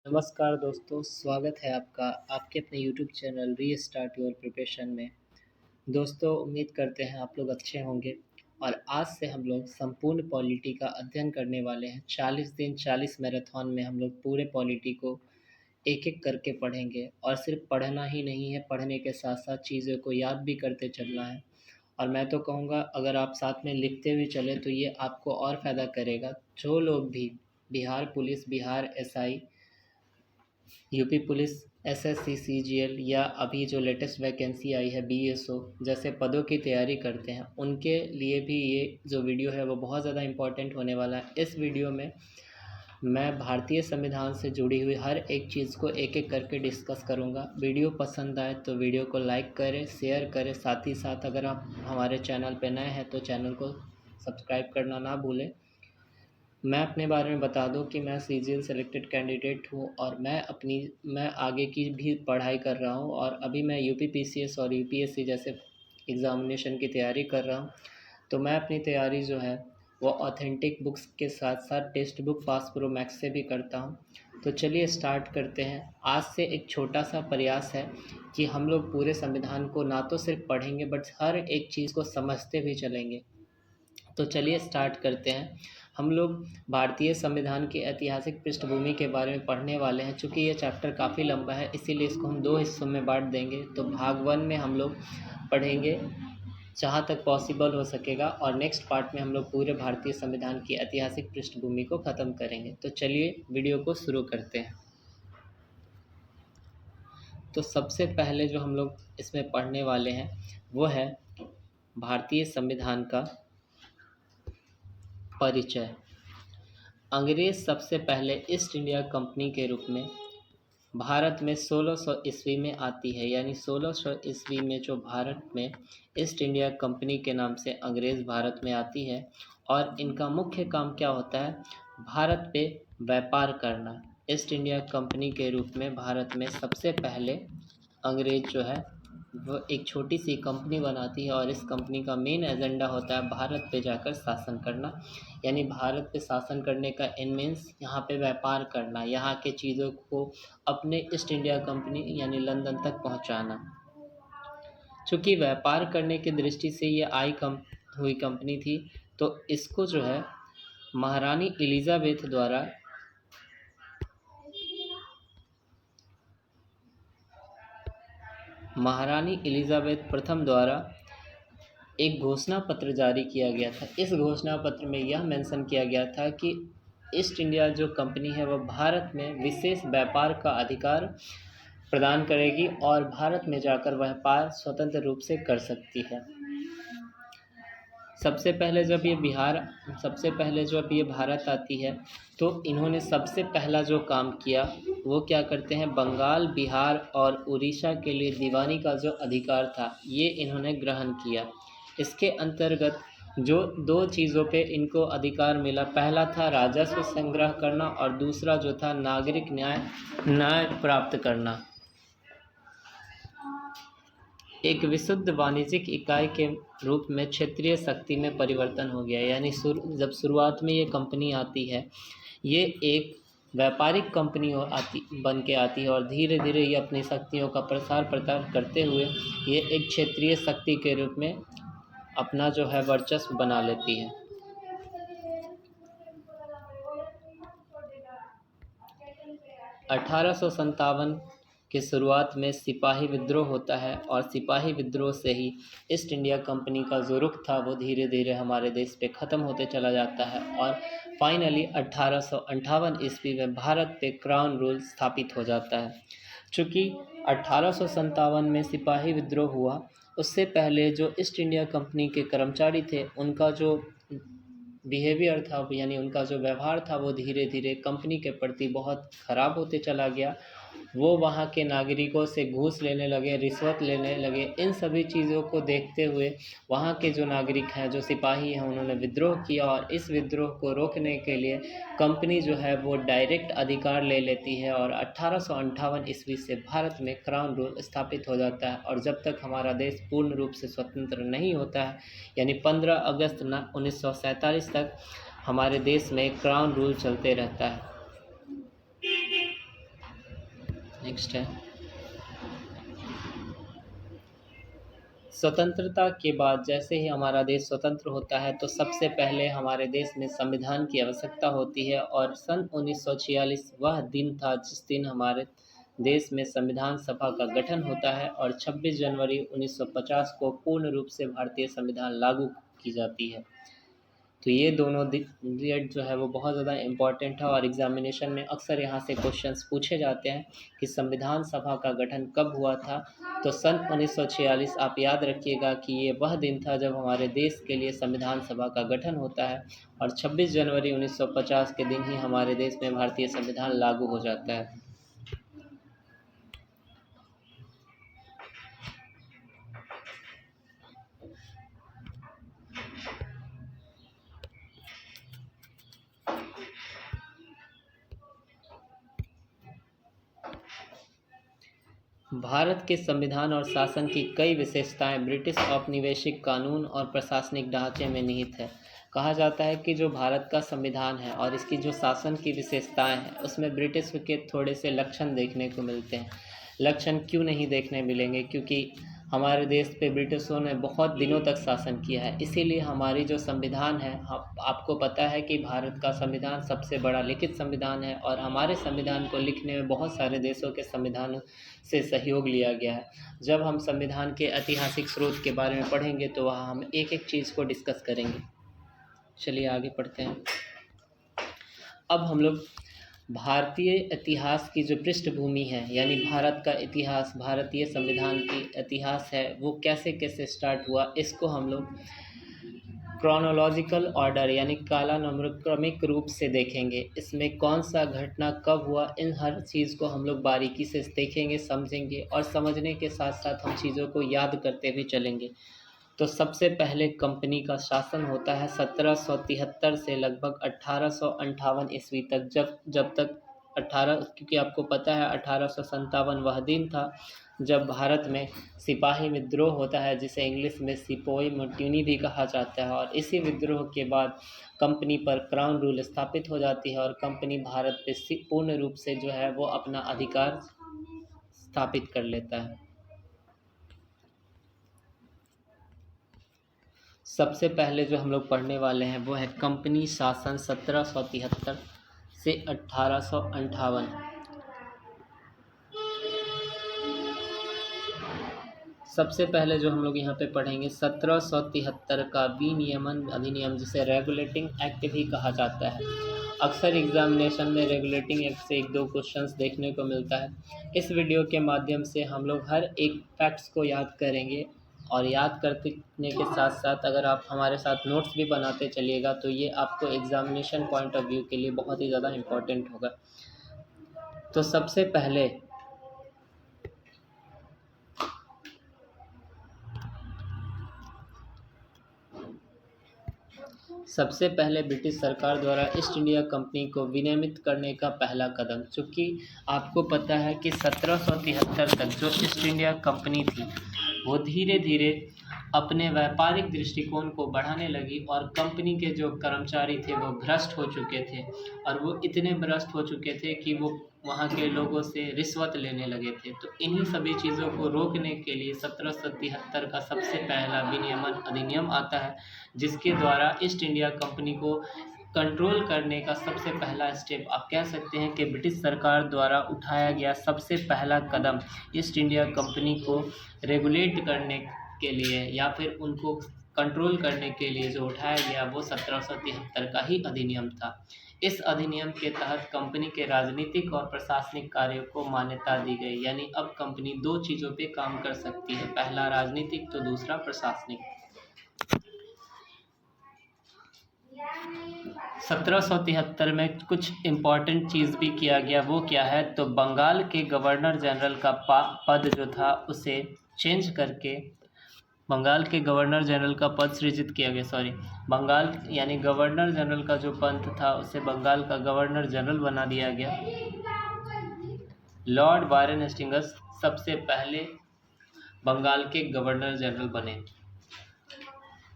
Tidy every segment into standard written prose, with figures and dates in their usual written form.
नमस्कार दोस्तों, स्वागत है आपका आपके अपने YouTube channel restart your preparation में। दोस्तों, उम्मीद करते हैं आप लोग अच्छे होंगे और आज से हम लोग संपूर्ण पॉलिटी का अध्ययन करने वाले हैं। 40 दिन 40 मैराथन में हम लोग पूरे पॉलिटी को एक-एक करके पढ़ेंगे और सिर्फ पढ़ना ही नहीं है, पढ़ने के साथ-साथ चीज़ों को याद भी करते चलना है। और मैं तो कहूँगा अगर आप साथ में लिखते हुए चलें तो ये आपको और फ़ायदा करेगा। जो लोग भी Bihar police, Bihar SI, UP police, SSC, CGL या अभी जो लेटेस्ट वैकेंसी आई है बीएसओ जैसे पदों की तैयारी करते हैं, उनके लिए भी ये जो वीडियो है वो बहुत ज़्यादा इम्पोर्टेंट होने वाला है। इस वीडियो में मैं भारतीय संविधान से जुड़ी हुई हर एक चीज़ को एक-एक करके डिस्कस करूँगा। वीडियो पसंद आए तो वीडियो को लाइक करें, शेयर करें, साथ ही साथ अगर आप हमारे चैनल पे नए हैं तो चैनल को सब्सक्राइब करना ना भूलें। मैं अपने बारे में बता दूं कि मैं सीजीएल सेलेक्टेड कैंडिडेट हूं और मैं आगे की भी पढ़ाई कर रहा हूं और अभी मैं यूपी पीसीएस और यूपीएससी जैसे एग्ज़ामिनेशन की तैयारी कर रहा हूं। तो मैं अपनी तैयारी जो है वो ऑथेंटिक बुक्स के साथ साथ text book pass pro max से भी करता हूं। तो चलिए स्टार्ट करते हैं। आज से एक छोटा सा प्रयास है कि हम लोग पूरे संविधान को ना तो सिर्फ पढ़ेंगे बट हर एक चीज़ को समझते भी चलेंगे। तो चलिए स्टार्ट करते हैं। हम लोग भारतीय संविधान की ऐतिहासिक पृष्ठभूमि के बारे में पढ़ने वाले हैं। चूँकि ये चैप्टर काफ़ी लंबा है इसीलिए इसको हम 2 हिस्सों में बांट देंगे। तो भाग 1 में हम लोग पढ़ेंगे जहाँ तक पॉसिबल हो सकेगा और नेक्स्ट पार्ट में हम लोग पूरे भारतीय संविधान की ऐतिहासिक पृष्ठभूमि को ख़त्म करेंगे। तो चलिए वीडियो को शुरू करते हैं। तो सबसे पहले जो हम लोग इसमें पढ़ने वाले हैं वो है भारतीय संविधान का परिचय। अंग्रेज़ सबसे पहले ईस्ट इंडिया कंपनी के रूप में भारत में 1600 ईस्वी में आती है। यानी 1600 ईस्वी में जो भारत में ईस्ट इंडिया कंपनी के नाम से अंग्रेज़ भारत में आती है और इनका मुख्य काम क्या होता है? भारत पे व्यापार करना। ईस्ट इंडिया कंपनी के रूप में भारत में सबसे पहले अंग्रेज़ जो है वो एक छोटी सी कंपनी बनाती है और इस कंपनी का मेन एजेंडा होता है भारत पे जाकर शासन करना। यानी भारत पे शासन करने का एन मीन्स यहाँ पे व्यापार करना, यहाँ के चीज़ों को अपने ईस्ट इंडिया कंपनी यानी लंदन तक पहुँचाना। चूँकि व्यापार करने की दृष्टि से ये हुई कंपनी थी तो इसको जो है महारानी एलिज़ाबेथ द्वारा प्रथम द्वारा एक घोषणा पत्र जारी किया गया था। इस घोषणा पत्र में यह मेंशन किया गया था कि ईस्ट इंडिया जो कंपनी है वह भारत में विशेष व्यापार का अधिकार प्रदान करेगी और भारत में जाकर व्यापार स्वतंत्र रूप से कर सकती है। सबसे पहले जब ये भारत आती है तो इन्होंने सबसे पहला जो काम किया वो क्या करते हैं, बंगाल, बिहार और उड़ीसा के लिए दीवानी का जो अधिकार था ये इन्होंने ग्रहण किया। इसके अंतर्गत जो 2 चीज़ों पे इनको अधिकार मिला, पहला था राजस्व संग्रह करना और दूसरा जो था नागरिक न्याय प्राप्त करना। एक विशुद्ध वाणिज्यिक इकाई के रूप में क्षेत्रीय शक्ति में परिवर्तन हो गया। यानी जब शुरुआत में ये कंपनी आती है ये एक व्यापारिक कंपनी बन के आती है और धीरे धीरे ये अपनी शक्तियों का प्रसार प्रचार करते हुए ये एक क्षेत्रीय शक्ति के रूप में अपना जो है वर्चस्व बना लेती है। 1857 की शुरुआत में सिपाही विद्रोह होता है और सिपाही विद्रोह से ही ईस्ट इंडिया कंपनी का जो रुख था वो धीरे धीरे हमारे देश पे ख़त्म होते चला जाता है और फाइनली 1858 ईस्वी में भारत पे क्राउन रूल स्थापित हो जाता है। चूँकि 1857 में सिपाही विद्रोह हुआ, उससे पहले जो ईस्ट इंडिया कंपनी के कर्मचारी थे उनका जो बिहेवियर था यानी उनका जो व्यवहार था वो धीरे धीरे कंपनी के प्रति बहुत ख़राब होते चला गया। वो वहाँ के नागरिकों से घूस लेने लगे, रिश्वत लेने लगे। इन सभी चीज़ों को देखते हुए वहाँ के जो नागरिक हैं, जो सिपाही हैं, उन्होंने विद्रोह किया और इस विद्रोह को रोकने के लिए कंपनी जो है वो डायरेक्ट अधिकार ले लेती है और 1858 ईस्वी से भारत में क्राउन रूल स्थापित हो जाता है। और जब तक हमारा देश पूर्ण रूप से स्वतंत्र नहीं होता है यानी 15 अगस्त 1947 तक हमारे देश में क्राउन रूल चलते रहता है। नेक्स्ट है, स्वतंत्रता के बाद जैसे ही हमारा देश स्वतंत्र होता है तो सबसे पहले हमारे देश में संविधान की आवश्यकता होती है, और सन 1946 वह दिन था जिस दिन हमारे देश में संविधान सभा का गठन होता है, और 26 जनवरी 1950 को पूर्ण रूप से भारतीय संविधान लागू की जाती है। तो ये दोनों डेट जो है वो बहुत ज़्यादा इम्पॉर्टेंट है, और एग्जामिनेशन में अक्सर यहाँ से क्वेश्चंस पूछे जाते हैं कि संविधान सभा का गठन कब हुआ था। तो सन 1946 आप याद रखिएगा कि ये वह दिन था जब हमारे देश के लिए संविधान सभा का गठन होता है, और 26 जनवरी 1950 के दिन ही हमारे देश में भारतीय संविधान लागू हो जाता है। भारत के संविधान और शासन की कई विशेषताएं ब्रिटिश औपनिवेशिक कानून और प्रशासनिक ढांचे में निहित है। कहा जाता है कि जो भारत का संविधान है और इसकी जो शासन की विशेषताएं हैं उसमें ब्रिटिश के थोड़े से लक्षण देखने को मिलते हैं। लक्षण क्यों नहीं देखने मिलेंगे? क्योंकि हमारे देश पे ब्रिटिशों ने बहुत दिनों तक शासन किया है, इसीलिए हमारी जो संविधान है, आपको पता है कि भारत का संविधान सबसे बड़ा लिखित संविधान है, और हमारे संविधान को लिखने में बहुत सारे देशों के संविधानों से सहयोग लिया गया है। जब हम संविधान के ऐतिहासिक स्रोत के बारे में पढ़ेंगे तो वहाँ हम एक एक चीज़ को डिस्कस करेंगे। चलिए आगे पढ़ते हैं। अब हम लोग भारतीय इतिहास की जो पृष्ठभूमि है, यानी भारत का इतिहास, भारतीय संविधान की इतिहास है, वो कैसे कैसे स्टार्ट हुआ, इसको हम लोग क्रोनोलॉजिकल ऑर्डर यानी कालानुक्रमिक रूप से देखेंगे। इसमें कौन सा घटना कब हुआ, इन हर चीज़ को हम लोग बारीकी से देखेंगे, समझेंगे, और समझने के साथ साथ हम चीज़ों को याद करते भी चलेंगे। तो सबसे पहले कंपनी का शासन होता है 1773 से लगभग 1858 ईस्वी तक, जब तक 18, क्योंकि आपको पता है 1857 वह दिन था जब भारत में सिपाही विद्रोह होता है, जिसे इंग्लिश में सिपोई म्यूटिनी भी कहा जाता है, और इसी विद्रोह के बाद कंपनी पर क्राउन रूल स्थापित हो जाती है, और कंपनी भारत पे पूर्ण रूप से जो है वो अपना अधिकार स्थापित कर लेता है। सबसे पहले जो हम लोग पढ़ने वाले हैं वो है कंपनी शासन 1773 से 1858। सबसे पहले जो हम लोग यहाँ पे पढ़ेंगे 1773 का विनियमन अधिनियम, जिसे रेगुलेटिंग एक्ट भी कहा जाता है। अक्सर एग्जामिनेशन में रेगुलेटिंग एक्ट से एक दो क्वेश्चंस देखने को मिलता है। इस वीडियो के माध्यम से हम लोग हर एक फैक्ट्स को याद करेंगे, और याद करने के साथ साथ अगर आप हमारे साथ नोट्स भी बनाते चलिएगा तो ये आपको एग्जामिनेशन पॉइंट ऑफ व्यू के लिए बहुत ही ज़्यादा इम्पोर्टेंट होगा। तो सबसे पहले ब्रिटिश सरकार द्वारा ईस्ट इंडिया कंपनी को विनियमित करने का पहला कदम, चूँकि आपको पता है कि 1773 तक जो ईस्ट इंडिया कंपनी थी वो धीरे धीरे अपने व्यापारिक दृष्टिकोण को बढ़ाने लगी, और कंपनी के जो कर्मचारी थे वो भ्रष्ट हो चुके थे, और वो इतने भ्रष्ट हो चुके थे कि वो वहाँ के लोगों से रिश्वत लेने लगे थे। तो इन्हीं सभी चीज़ों को रोकने के लिए 1773 का सबसे पहला विनियमन अधिनियम आता है, जिसके द्वारा ईस्ट इंडिया कंपनी को कंट्रोल करने का सबसे पहला स्टेप आप कह सकते हैं कि ब्रिटिश सरकार द्वारा उठाया गया सबसे पहला कदम ईस्ट इंडिया कंपनी को रेगुलेट करने के लिए या फिर उनको कंट्रोल करने के लिए जो उठाया गया वो 1773 का ही अधिनियम था। इस अधिनियम के तहत कंपनी के राजनीतिक और प्रशासनिक कार्यों को मान्यता दी गई, यानी अब कंपनी दो चीज़ों पे काम कर सकती है, पहला राजनीतिक तो दूसरा प्रशासनिक। 1773 में कुछ इम्पॉर्टेंट चीज़ भी किया गया, वो क्या है, तो बंगाल के गवर्नर जनरल का पद जो था उसे चेंज करके बंगाल के गवर्नर जनरल का पद सृजित किया गया। बंगाल यानी गवर्नर जनरल का जो पद था उसे बंगाल का गवर्नर जनरल बना दिया गया। लॉर्ड वारेन हेस्टिंग्स सबसे पहले बंगाल के गवर्नर जनरल बने।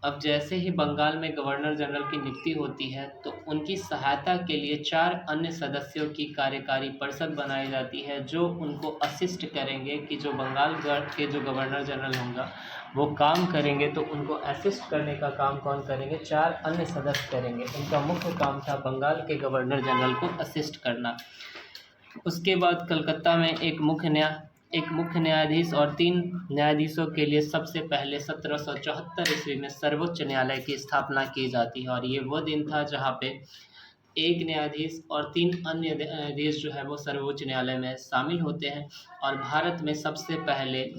अब जैसे ही बंगाल में गवर्नर जनरल की नियुक्ति होती है तो उनकी सहायता के लिए 4 अन्य सदस्यों की कार्यकारी परिषद बनाई जाती है जो उनको असिस्ट करेंगे कि जो बंगाल के जो गवर्नर जनरल होंगे वो काम करेंगे तो उनको असिस्ट करने का काम कौन करेंगे, 4 अन्य सदस्य करेंगे। उनका मुख्य काम था बंगाल के गवर्नर जनरल को असिस्ट करना। उसके बाद कलकत्ता में एक मुख्य न्यायाधीश और 3 न्यायाधीशों के लिए सबसे पहले 1774 ईस्वी में सर्वोच्च न्यायालय की स्थापना की जाती है और ये वो दिन था जहाँ पे एक न्यायाधीश और 3 अन्य न्यायाधीश जो है वो सर्वोच्च न्यायालय में शामिल होते हैं। और भारत में सबसे पहले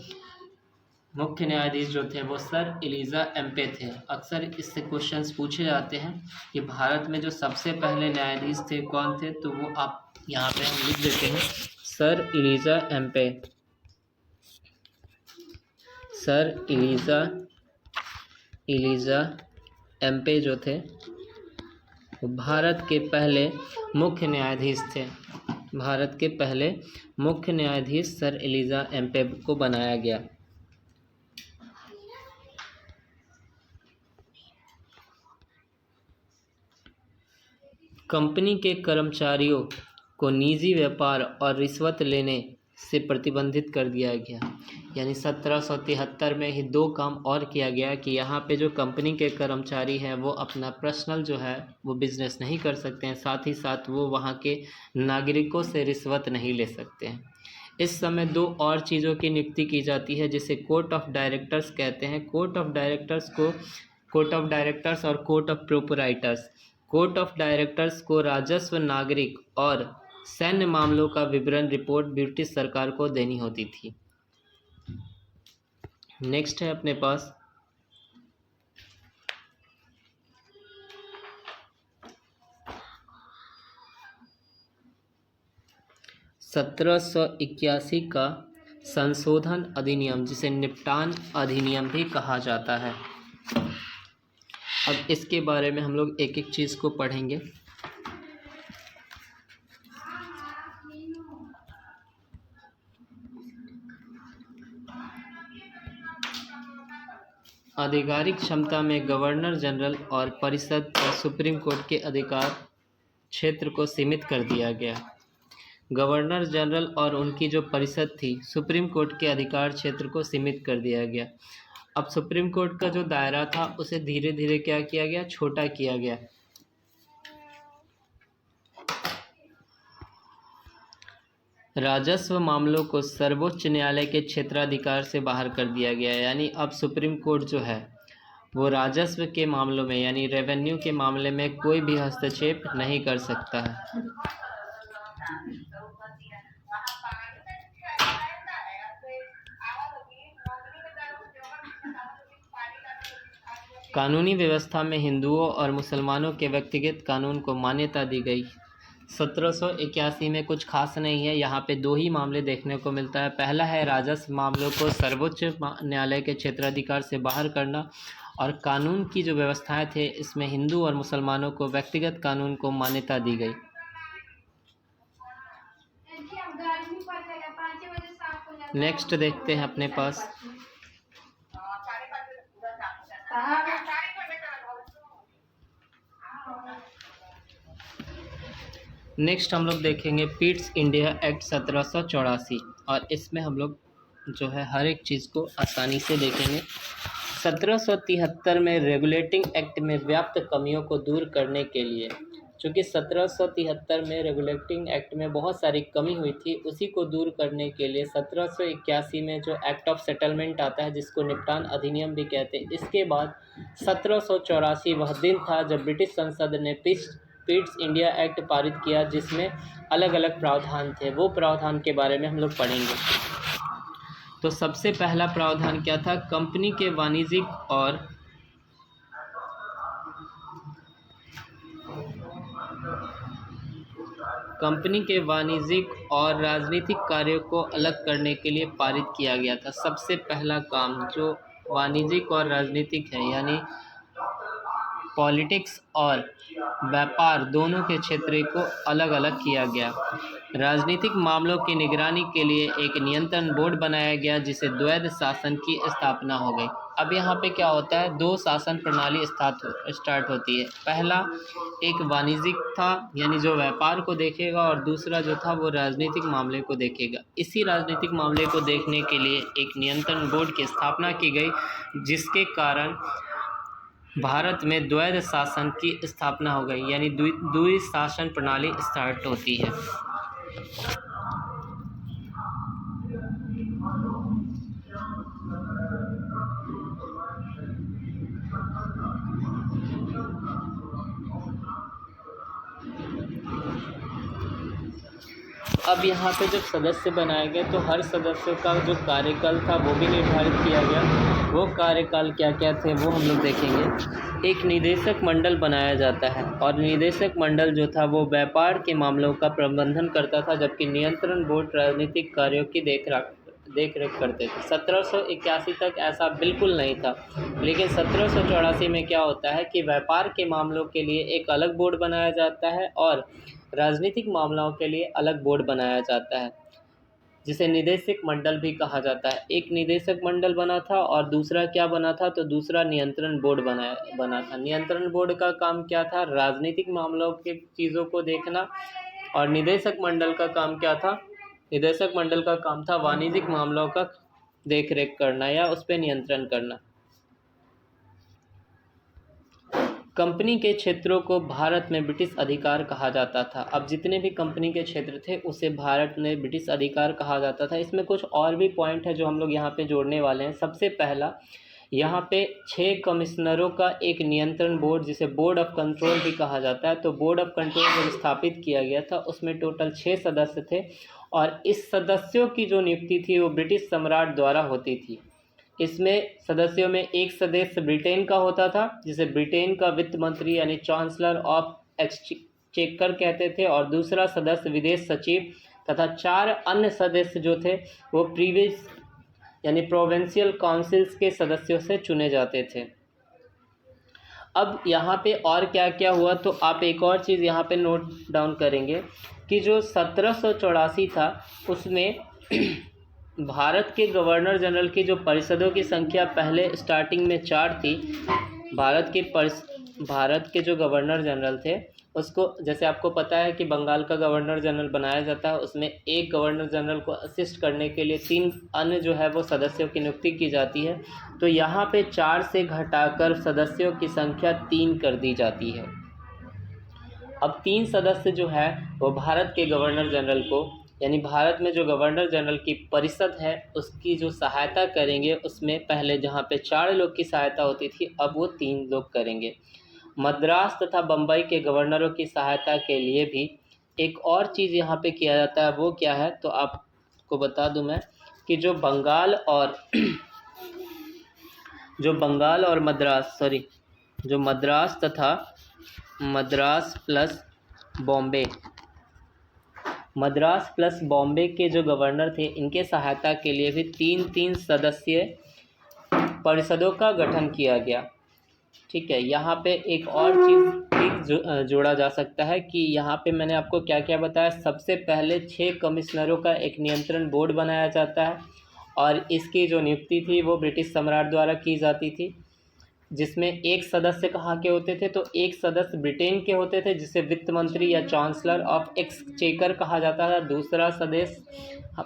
मुख्य न्यायाधीश जो थे वो सर एलिजा एम्पे थे। अक्सर इससे क्वेश्चंस पूछे जाते हैं कि भारत में जो सबसे पहले न्यायाधीश थे कौन थे, तो वो आप यहाँ पे हम लिख देते हैं sir Elijah Impey. Sir Elijah Impey जो थे वो भारत के पहले मुख्य न्यायाधीश थे। भारत के पहले मुख्य न्यायाधीश सर एलिजा एम्पे को बनाया गया। कंपनी के कर्मचारियों को निजी व्यापार और रिश्वत लेने से प्रतिबंधित कर दिया गया। यानी 1773 में ही 2 काम और किया गया कि यहाँ पे जो कंपनी के कर्मचारी हैं वो अपना पर्सनल जो है वो बिजनेस नहीं कर सकते हैं, साथ ही साथ वो वहाँ के नागरिकों से रिश्वत नहीं ले सकते हैं। इस समय 2 और चीज़ों की नियुक्ति की जाती है जिसे कोर्ट ऑफ डायरेक्टर्स कहते हैं। कोर्ट ऑफ डायरेक्टर्स और court of proprietors. Court of directors को राजस्व, नागरिक और सैन्य मामलों का विवरण रिपोर्ट ब्रिटिश सरकार को देनी होती थी। नेक्स्ट है अपने पास (1781) का संशोधन अधिनियम, जिसे निपटान अधिनियम भी कहा जाता है। अब इसके बारे में हम लोग एक एक चीज़ को पढ़ेंगे। आधिकारिक क्षमता में गवर्नर जनरल और परिषद और सुप्रीम कोर्ट के अधिकार क्षेत्र को सीमित कर दिया गया। गवर्नर जनरल और उनकी जो परिषद थी, सुप्रीम कोर्ट के अधिकार क्षेत्र को सीमित कर दिया गया। अब सुप्रीम कोर्ट का जो दायरा था उसे धीरे धीरे क्या किया गया, छोटा किया गया। राजस्व मामलों को सर्वोच्च न्यायालय के क्षेत्राधिकार से बाहर कर दिया गया। यानी अब सुप्रीम कोर्ट जो है वो राजस्व के मामलों में यानी रेवेन्यू के मामले में कोई भी हस्तक्षेप नहीं कर सकता है। कानूनी व्यवस्था में हिंदुओं और मुसलमानों के व्यक्तिगत कानून को मान्यता दी गई। 1781 में कुछ खास नहीं है, यहाँ पे 2 ही मामले देखने को मिलता है। पहला है राजस्व मामलों को सर्वोच्च न्यायालय के क्षेत्राधिकार से बाहर करना, और कानून की जो व्यवस्थाएं थे इसमें हिंदू और मुसलमानों को व्यक्तिगत कानून को मान्यता दी गई। नेक्स्ट देखते हैं अपने पास नेक्स्ट हम लोग देखेंगे पिट्स इंडिया एक्ट 1784, और इसमें हम लोग जो है हर एक चीज़ को आसानी से देखेंगे। 1773 में रेगुलेटिंग एक्ट में व्याप्त कमियों को दूर करने के लिए, चूँकि 1773 में रेगुलेटिंग एक्ट में बहुत सारी कमी हुई थी, उसी को दूर करने के लिए 1781 में जो एक्ट ऑफ सेटलमेंट आता है जिसको निपटान अधिनियम भी कहते हैं, इसके बाद 1784 वह दिन था जब ब्रिटिश संसद ने पिट्स इंडिया एक्ट पारित किया, जिसमें अलग अलग प्रावधान थे। वो प्रावधान के बारे में हम लोग पढ़ेंगे। तो सबसे पहला प्रावधान क्या था, कंपनी के वाणिज्यिक और राजनीतिक कार्यों को अलग करने के लिए पारित किया गया था। सबसे पहला काम जो वाणिज्यिक और राजनीतिक है, यानी पॉलिटिक्स और व्यापार दोनों के क्षेत्र को अलग अलग किया गया। राजनीतिक मामलों की निगरानी के लिए एक नियंत्रण बोर्ड बनाया गया जिसे द्वैध शासन की स्थापना हो गई। अब यहाँ पे क्या होता है, दो शासन प्रणाली स्टार्ट होती है। पहला एक वाणिज्यिक था, यानी जो व्यापार को देखेगा, और दूसरा जो था वो राजनीतिक मामले को देखेगा। इसी राजनीतिक मामले को देखने के लिए एक नियंत्रण बोर्ड की स्थापना की गई, जिसके कारण भारत में द्वैध शासन की स्थापना हो गई, यानी द्वि शासन प्रणाली स्टार्ट होती है। अब यहाँ पे जब सदस्य बनाए गए तो हर सदस्य का जो कार्यकाल था वो भी निर्धारित किया गया। वो कार्यकाल क्या क्या थे वो हम लोग देखेंगे। एक निदेशक मंडल बनाया जाता है, और निदेशक मंडल जो था वो व्यापार के मामलों का प्रबंधन करता था, जबकि नियंत्रण बोर्ड राजनीतिक कार्यों की देख रेख करते थे। 1781 तक ऐसा बिल्कुल नहीं था, लेकिन 1784 में क्या होता है कि व्यापार के मामलों के लिए एक अलग बोर्ड बनाया जाता है और राजनीतिक मामलों के लिए अलग बोर्ड बनाया जाता है, जिसे निदेशक मंडल भी कहा जाता है। एक निदेशक मंडल बना था और दूसरा क्या बना था, तो दूसरा नियंत्रण बोर्ड बना था। नियंत्रण बोर्ड का काम क्या था, राजनीतिक मामलों के चीज़ों को देखना, और निदेशक मंडल का काम क्या था, निदेशक मंडल का काम था वाणिज्यिक मामलों का देख रेख करना या उस पर नियंत्रण करना। कंपनी के क्षेत्रों को भारत में ब्रिटिश अधिकार कहा जाता था। अब जितने भी कंपनी के क्षेत्र थे उसे भारत में ब्रिटिश अधिकार कहा जाता था। इसमें कुछ और भी पॉइंट है जो हम लोग यहाँ पे जोड़ने वाले हैं। सबसे पहला, यहाँ पे 6 कमिश्नरों का एक नियंत्रण बोर्ड, जिसे बोर्ड ऑफ कंट्रोल भी कहा जाता है, तो बोर्ड ऑफ कंट्रोल जब स्थापित किया गया था उसमें टोटल 6 सदस्य थे, और इस सदस्यों की जो नियुक्ति थी वो ब्रिटिश सम्राट द्वारा होती थी। इसमें सदस्यों में एक सदस्य ब्रिटेन का होता था, जिसे ब्रिटेन का वित्त मंत्री यानी चांसलर ऑफ एक्सचेकर कहते थे, और दूसरा सदस्य विदेश सचिव, तथा 4 अन्य सदस्य जो थे वो प्रीवियस यानी प्रोविंशियल काउंसिल्स के सदस्यों से चुने जाते थे। अब यहाँ पे और क्या क्या हुआ, तो आप एक और चीज़ यहाँ पे नोट डाउन करेंगे कि जो 1784 था उसमें भारत के गवर्नर जनरल की जो परिषदों की संख्या पहले स्टार्टिंग में 4 थी। भारत के जो गवर्नर जनरल थे उसको, जैसे आपको पता है कि बंगाल का गवर्नर जनरल बनाया जाता है, उसमें एक गवर्नर जनरल को असिस्ट करने के लिए 3 अन्य जो है वो सदस्यों की नियुक्ति की जाती है। तो यहाँ पे 4 से घटाकर सदस्यों की संख्या 3 कर दी जाती है। अब 3 सदस्य जो है वो भारत के गवर्नर जनरल को, यानी भारत में जो गवर्नर जनरल की परिषद है उसकी जो सहायता करेंगे, उसमें पहले जहाँ पे 4 लोग की सहायता होती थी अब वो 3 लोग करेंगे। मद्रास तथा बम्बई के गवर्नरों की सहायता के लिए भी एक और चीज़ यहाँ पे किया जाता है, वो क्या है, तो आपको बता दूं मैं कि जो बंगाल और मद्रास तथा मद्रास प्लस बॉम्बे के जो गवर्नर थे, इनके सहायता के लिए भी 3-3 सदस्यीय परिषदों का गठन किया गया। ठीक है, यहाँ पे एक और चीज़ जोड़ा जा सकता है कि यहाँ पे मैंने आपको क्या क्या बताया। सबसे पहले 6 कमिश्नरों का एक नियंत्रण बोर्ड बनाया जाता है, और इसकी जो नियुक्ति थी वो ब्रिटिश सम्राट द्वारा की जाती थी, जिसमें एक सदस्य कहाँ के होते थे, तो एक सदस्य ब्रिटेन के होते थे जिसे वित्त मंत्री या चांसलर ऑफ एक्सचेकर कहा जाता था, दूसरा सदस्य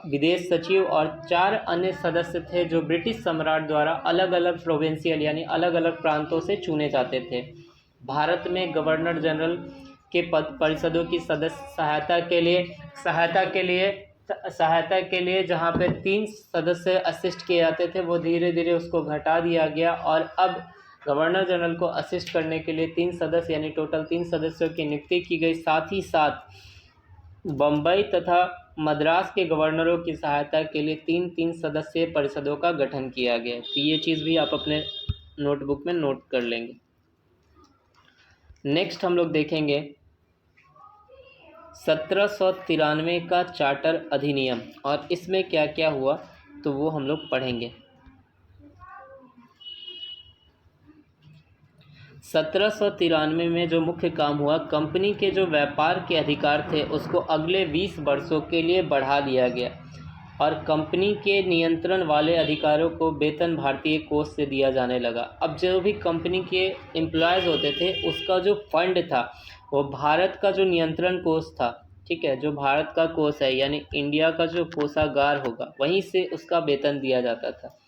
विदेश सचिव, और 4 अन्य सदस्य थे जो ब्रिटिश सम्राट द्वारा अलग अलग प्रोविंशियल यानी अलग अलग प्रांतों से चुने जाते थे। भारत में गवर्नर जनरल के पद परिषदों की सदस्य सहायता के लिए जहाँ पे 3 सदस्य असिस्ट किए जाते थे वो धीरे धीरे उसको घटा दिया गया, और अब गवर्नर जनरल को असिस्ट करने के लिए 3 सदस्य यानी टोटल 3 सदस्यों की नियुक्ति की गई। साथ ही साथ बम्बई तथा मद्रास के गवर्नरों की सहायता के लिए 3-3 सदस्यीय परिषदों का गठन किया गया। तो ये चीज़ भी आप अपने नोटबुक में नोट कर लेंगे। नेक्स्ट हम लोग देखेंगे 1793 का चार्टर अधिनियम, और इसमें क्या क्या हुआ तो वो हम लोग पढ़ेंगे। 1793 में जो मुख्य काम हुआ, कंपनी के जो व्यापार के अधिकार थे उसको अगले 20 वर्षों के लिए बढ़ा दिया गया और कंपनी के नियंत्रण वाले अधिकारों को वेतन भारतीय कोष से दिया जाने लगा। अब जो भी कंपनी के एम्प्लॉयज़ होते थे उसका जो फंड था वो भारत का जो नियंत्रण कोष था, ठीक है, जो भारत का कोष है यानी इंडिया का जो कोषागार होगा वहीं से उसका वेतन दिया जाता था।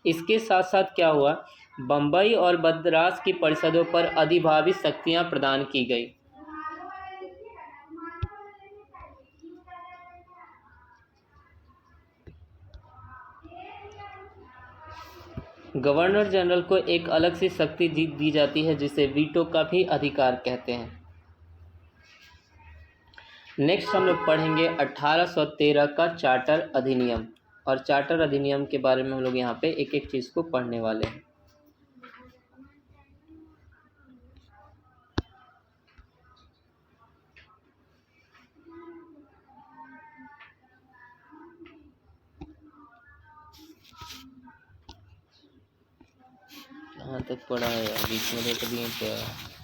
इसके साथ साथ क्या हुआ, बम्बई और मद्रास की परिषदों पर अधिभावी शक्तियां प्रदान की गई। गवर्नर जनरल को एक अलग सी शक्ति दी जाती है जिसे वीटो का भी अधिकार कहते हैं। नेक्स्ट हम लोग पढ़ेंगे 1813 का चार्टर अधिनियम, और चार्टर अधिनियम के बारे में हम लोग यहाँ पे एक एक चीज़ को पढ़ने वाले हैं। कहाँ तक पढ़ा है यार, बीच में देख दिए क्या?